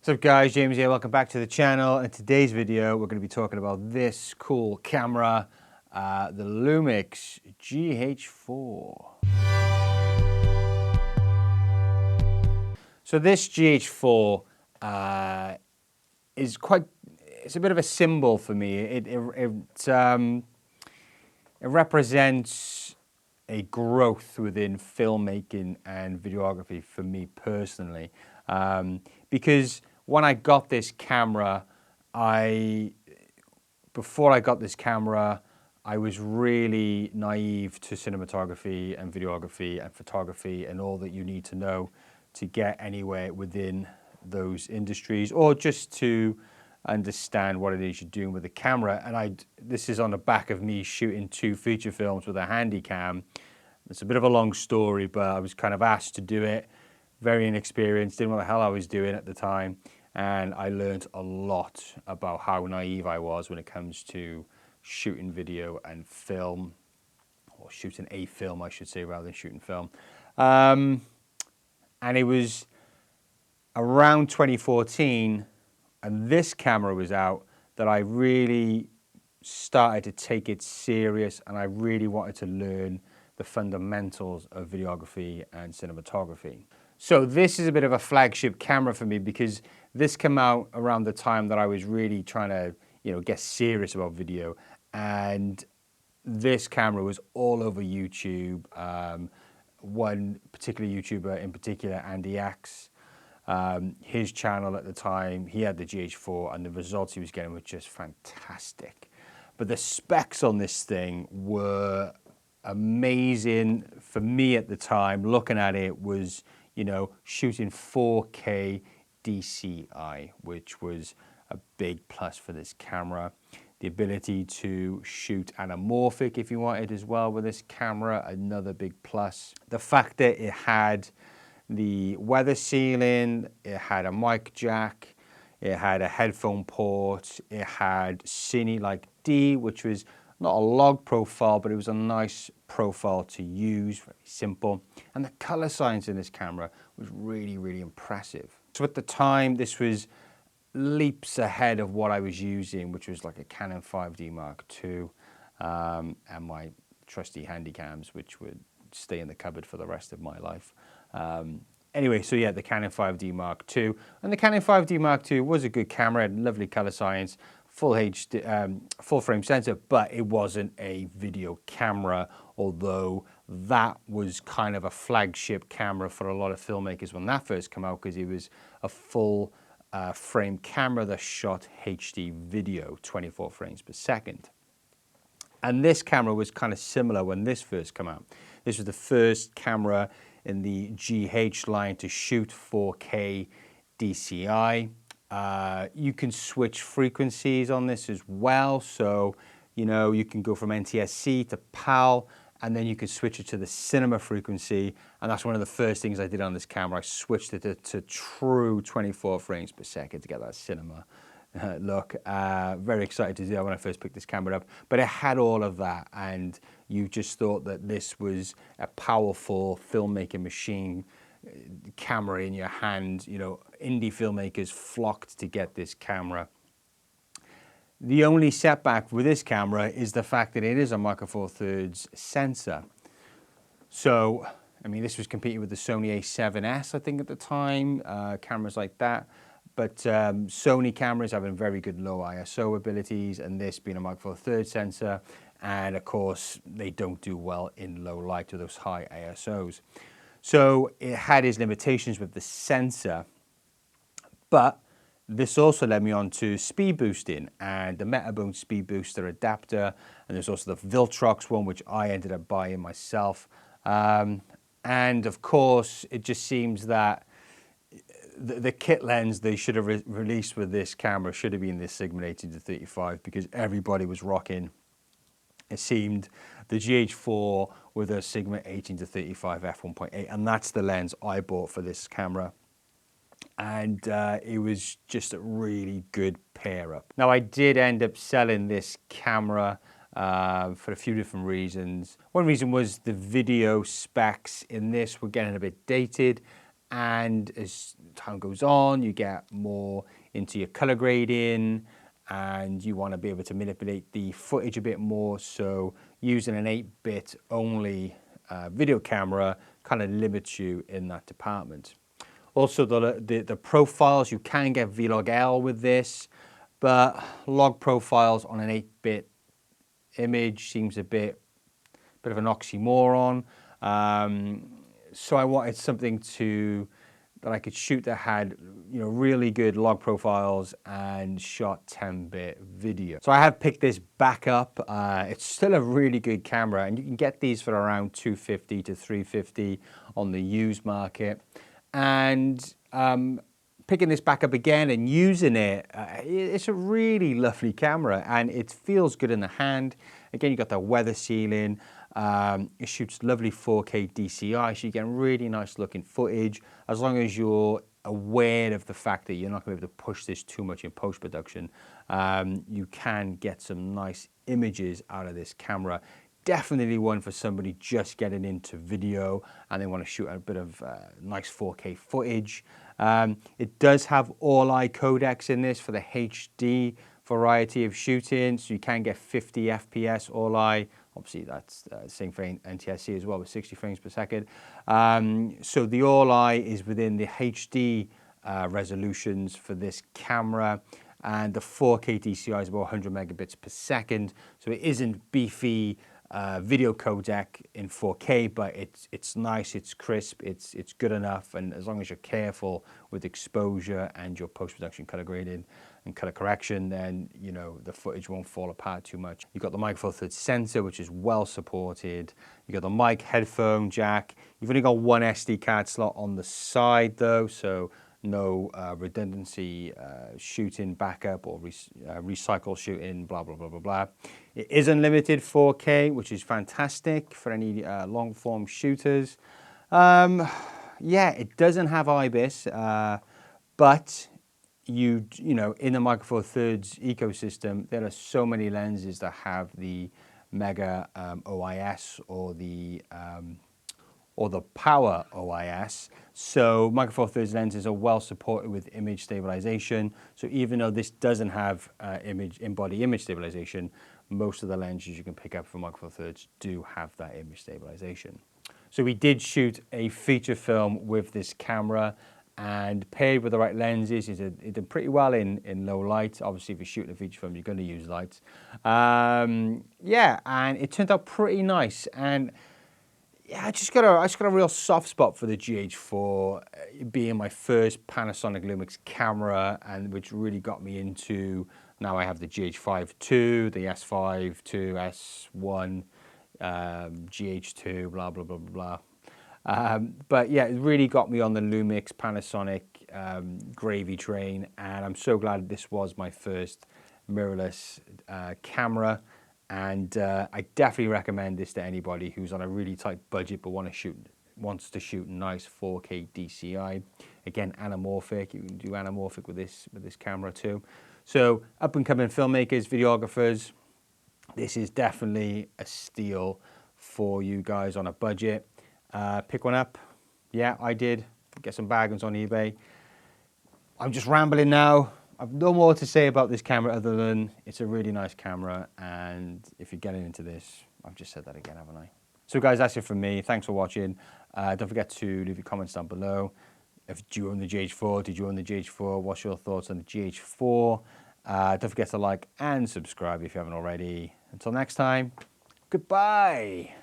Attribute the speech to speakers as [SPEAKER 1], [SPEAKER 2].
[SPEAKER 1] What's up guys, James here, welcome back to the channel. In today's video we're going to be talking about this cool camera, the Lumix GH4. So this GH4 it's a bit of a symbol for me. It represents a growth within filmmaking and videography for me personally, because when I got this camera, before I got this camera, I was really naive to cinematography and videography and photography and all that you need to know to get anywhere within those industries, or just to understand what it is you're doing with a camera. And this is on the back of me shooting 2 feature films with a handy cam. It's a bit of a long story, but I was kind of asked to do it. Very inexperienced, didn't know what the hell I was doing at the time. And I learned a lot about how naive I was when it comes to shooting video and film, or shooting a film, I should say, rather than shooting film. And it was around 2014, and this camera was out, that I really started to take it serious, and I really wanted to learn the fundamentals of videography and cinematography. So this is a bit of a flagship camera for me, because this came out around the time that I was really trying to, get serious about video. And this camera was all over YouTube. One particular YouTuber in particular, Andy X, his channel at the time, he had the GH4, and the results he was getting were just fantastic. But the specs on this thing were amazing for me at the time. Looking at it was, shooting 4K DCI, which was a big plus for this camera. The ability to shoot anamorphic if you wanted as well with this camera, another big plus. The fact that it had the weather sealing, it had a mic jack, it had a headphone port, it had Cine like D, which was not a log profile, but it was a nice profile to use, very simple. And the color science in this camera was really, really impressive. So at the time, this was leaps ahead of what I was using, which was like a Canon 5D Mark II, and my trusty handycams, which would stay in the cupboard for the rest of my life. Anyway, so yeah, the Canon 5D Mark II. And the Canon 5D Mark II was a good camera, had lovely color science, full HD, full frame sensor, but it wasn't a video camera, although that was kind of a flagship camera for a lot of filmmakers when that first came out, because it was a full frame camera that shot HD video, 24 frames per second. And this camera was kind of similar when this first came out. This was the first camera in the GH line to shoot 4K DCI. You can switch frequencies on this as well. So, you can go from NTSC to PAL, and then you can switch it to the cinema frequency. And that's one of the first things I did on this camera. I switched it to true 24 frames per second to get that cinema look. Very excited to do that when I first picked this camera up. But it had all of that, and you just thought that this was a powerful filmmaking machine, camera in your hand. Indie filmmakers flocked to get this camera. The only setback with this camera is the fact that it is a micro four thirds sensor. So, this was competing with the Sony A7S, I think, at the time, cameras like that. But Sony cameras having very good low ISO abilities, and this being a micro four thirds sensor. And of course, they don't do well in low light with those high ISOs. So it had its limitations with the sensor, but this also led me on to speed boosting and the Metabone speed booster adapter. And there's also the Viltrox one, which I ended up buying myself. And of course, it just seems that the kit lens they should have released with this camera should have been this Sigma 18-35, because everybody was rocking, it seemed, the GH4 with a Sigma 18-35 f1.8, and that's the lens I bought for this camera. And it was just a really good pair up. Now, I did end up selling this camera for a few different reasons. One reason was the video specs in this were getting a bit dated, And as time goes on, you get more into your color grading, and you want to be able to manipulate the footage a bit more. So using an 8-bit only video camera kind of limits you in that department. Also, the profiles, you can get Vlog L with this, but log profiles on an 8-bit image seems a bit of an oxymoron. So I wanted something that I could shoot that had, you know, really good log profiles and shot 10-bit video. So I have picked this back up. It's still a really good camera, and you can get these for around $250 to $350 on the used market. And picking this back up again and using it, it's a really lovely camera, and it feels good in the hand. Again, you got the weather sealing. It shoots lovely 4K DCI, so you get really nice looking footage, as long as you're aware of the fact that you're not going to be able to push this too much in post-production. You can get some nice images out of this camera. Definitely one for somebody just getting into video and they want to shoot a bit of nice 4K footage. It does have all-eye codecs in this for the HD variety of shooting, so you can get 50 FPS all-eye. Obviously, that's the same for NTSC as well, with 60 frames per second. So the all-eye is within the HD resolutions for this camera, and the 4K DCI is about 100 megabits per second. So it isn't beefy video codec in 4K, but it's nice, it's crisp, it's good enough, and as long as you're careful with exposure and your post-production color grading and color correction, then you know the footage won't fall apart too much. You've got the Micro Four Thirds sensor, which is well supported. You've got the mic headphone jack. You've only got one SD card slot on the side though, so no redundancy shooting backup or recycle shooting, blah, blah, blah, blah, blah. It is unlimited 4K, which is fantastic for any long form shooters. Yeah, it doesn't have IBIS, but you know, in the Micro Four Thirds ecosystem, there are so many lenses that have the Mega OIS or the Power OIS. So Micro Four Thirds lenses are well supported with image stabilization. So even though this doesn't have in-body image stabilization, most of the lenses you can pick up from Micro Four Thirds do have that image stabilization. So we did shoot a feature film with this camera, and paired with the right lenses, it did pretty well in low light. Obviously, if you're shooting a feature film, you're going to use lights. Yeah, and it turned out pretty nice. And yeah, I just got a real soft spot for the GH4, being my first Panasonic Lumix camera, and which really got me into. Now I have the GH5 II, the S5 II, S1, GH2, blah blah blah blah blah. But yeah, it really got me on the Lumix Panasonic gravy train, and I'm so glad this was my first mirrorless camera. And I definitely recommend this to anybody who's on a really tight budget but wants to shoot nice 4K DCI. Again, anamorphic. You can do anamorphic with this camera too. So up and coming filmmakers, videographers, this is definitely a steal for you guys on a budget. Pick one up. Yeah, I did. Get some bargains on eBay. I'm just rambling now. I've no more to say about this camera other than it's a really nice camera, and if you're getting into this, I've just said that again, haven't I? So guys, that's it from me. Thanks for watching. Don't forget to leave your comments down below. Do you own the GH4? Did you own the GH4? What's your thoughts on the GH4? Don't forget to like and subscribe if you haven't already. Until next time, goodbye.